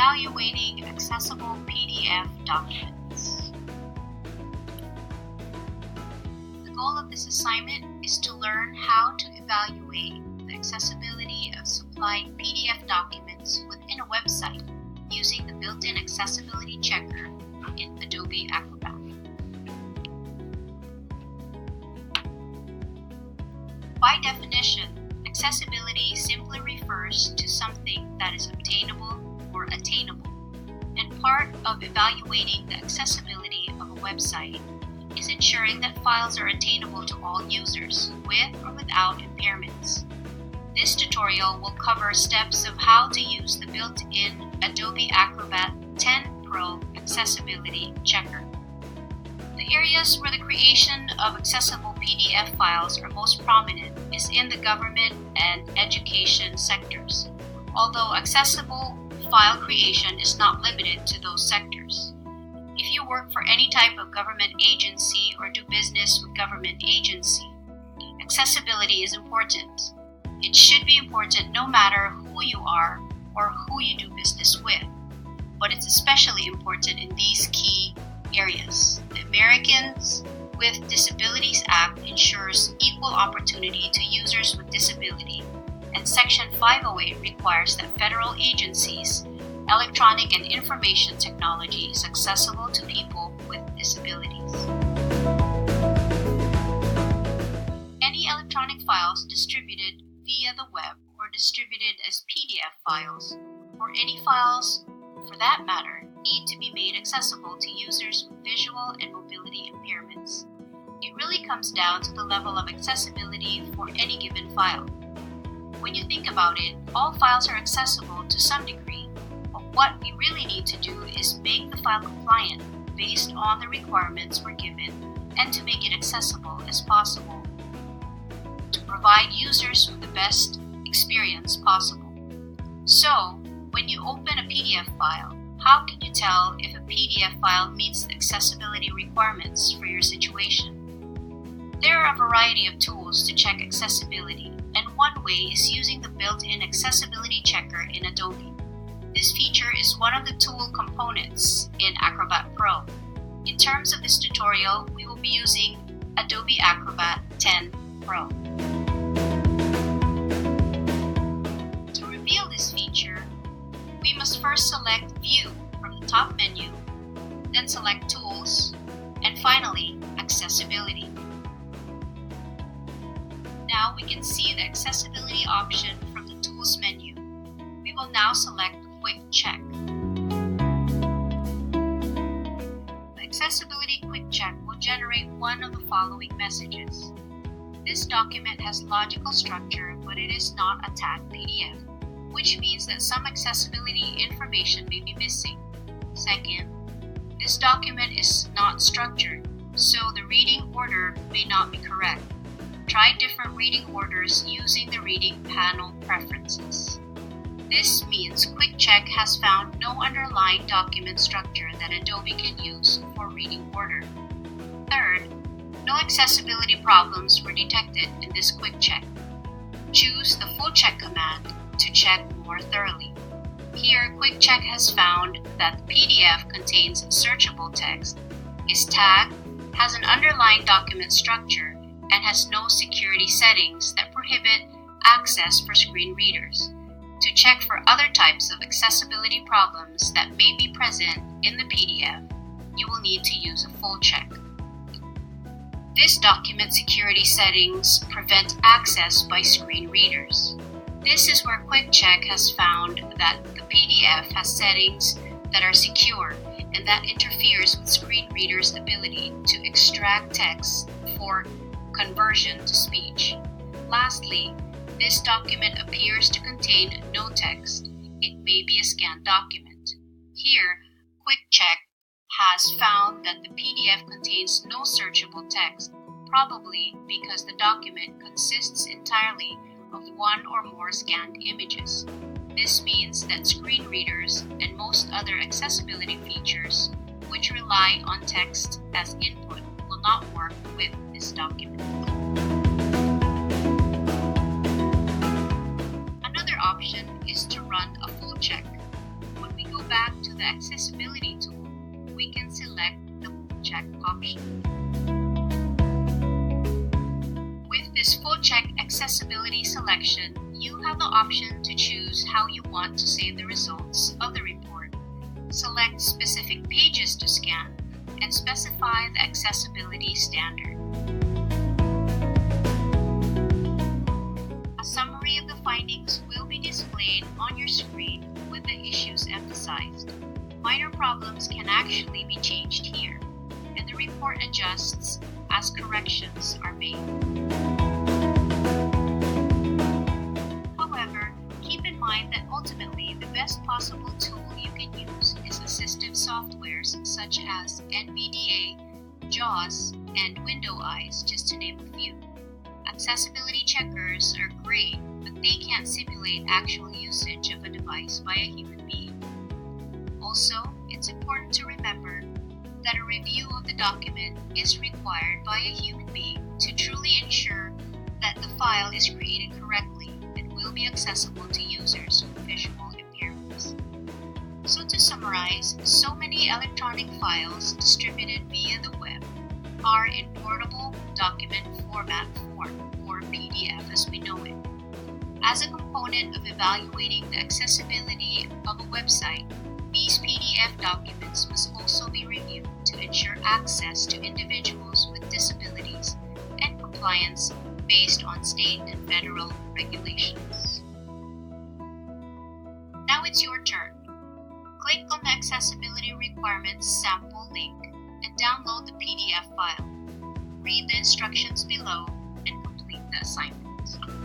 Evaluating accessible PDF documents. The goal of this assignment is to learn how to evaluate the accessibility of supplied PDF documents within a website using the built-in accessibility checker in Adobe Acrobat. By definition, accessibility simply refers to something that is obtainable or attainable, and part of evaluating the accessibility of a website is ensuring that files are attainable to all users with or without impairments. This tutorial will cover steps of how to use the built-in Adobe Acrobat 10 Pro Accessibility Checker. The areas where the creation of accessible PDF files are most prominent is in the government and education sectors, although accessible file creation is not limited to those sectors. If you work for any type of government agency or do business with government agency, accessibility is important. It should be important no matter who you are or who you do business with, but it's especially important in these key areas. The Americans with Disabilities Act ensures equal opportunity to users with disability, and Section 508 requires that federal agencies' electronic and information technology is accessible to people with disabilities. Any electronic files distributed via the web or distributed as PDF files, or any files for that matter, need to be made accessible to users with visual and mobility impairments. It really comes down to the level of accessibility for any given file. When you think about it, all files are accessible to some degree, but what we really need to do is make the file compliant based on the requirements we're given and to make it accessible as possible to provide users with the best experience possible. So, when you open a PDF file, how can you tell if a PDF file meets the accessibility requirements for your situation? There are a variety of tools to check accessibility, and one way is using the built-in accessibility checker in Adobe. This feature is one of the tool components in Acrobat Pro. In terms of this tutorial, we will be using Adobe Acrobat 10 Pro. To reveal this feature, we must first select View from the top menu, then select Tools, and finally, Accessibility. Now we can see the accessibility option from the Tools menu. We will now select Quick Check. The Accessibility Quick Check will generate one of the following messages. This document has logical structure, but it is not a tagged PDF, which means that some accessibility information may be missing. Second, this document is not structured, so the reading order may not be correct. Try different reading orders using the reading panel preferences. This means Quick Check has found no underlying document structure that Adobe can use for reading order. Third, no accessibility problems were detected in this Quick Check. Choose the Full Check command to check more thoroughly. Here, Quick Check has found that the PDF contains searchable text, is tagged, has an underlying document structure, and has no security settings that prohibit access for screen readers. To check for other types of accessibility problems that may be present in the PDF, you will need to use a full check. This document security settings prevent access by screen readers. This is where Quick Check has found that the PDF has settings that are secure and that interferes with screen readers' ability to extract text for conversion to speech. Lastly, this document appears to contain no text. It may be a scanned document. Here, Quick Check has found that the PDF contains no searchable text, probably because the document consists entirely of one or more scanned images. This means that screen readers and most other accessibility features which rely on text as input will not work with this document. Another option is to run a full check. When we go back to the accessibility tool, we can select the full check option. With this full check accessibility selection, you have the option to choose how you want to save the results of the report, select specific pages to scan, and specify the accessibility standard. A summary of the findings will be displayed on your screen with the issues emphasized. Minor problems can actually be changed here, and the report adjusts as corrections are made. However, keep in mind that ultimately the best possible tool you can use is assistive softwares such as NVDA, JAWS, and Window Eyes, just to name a few. Accessibility checkers are great, but they can't simulate actual usage of a device by a human being. Also, it's important to remember that a review of the document is required by a human being to truly ensure that the file is created correctly and will be accessible to users with visual impairments. So to summarize, so many electronic files distributed via the web are in portable document format form, or PDF as we know it. As a component of evaluating the accessibility of a website, these PDF documents must also be reviewed to ensure access to individuals with disabilities and compliance based on state and federal regulations. Now it's your turn. Click on the Accessibility Requirements sample link and download the PDF file. Read the instructions below and complete the assignment.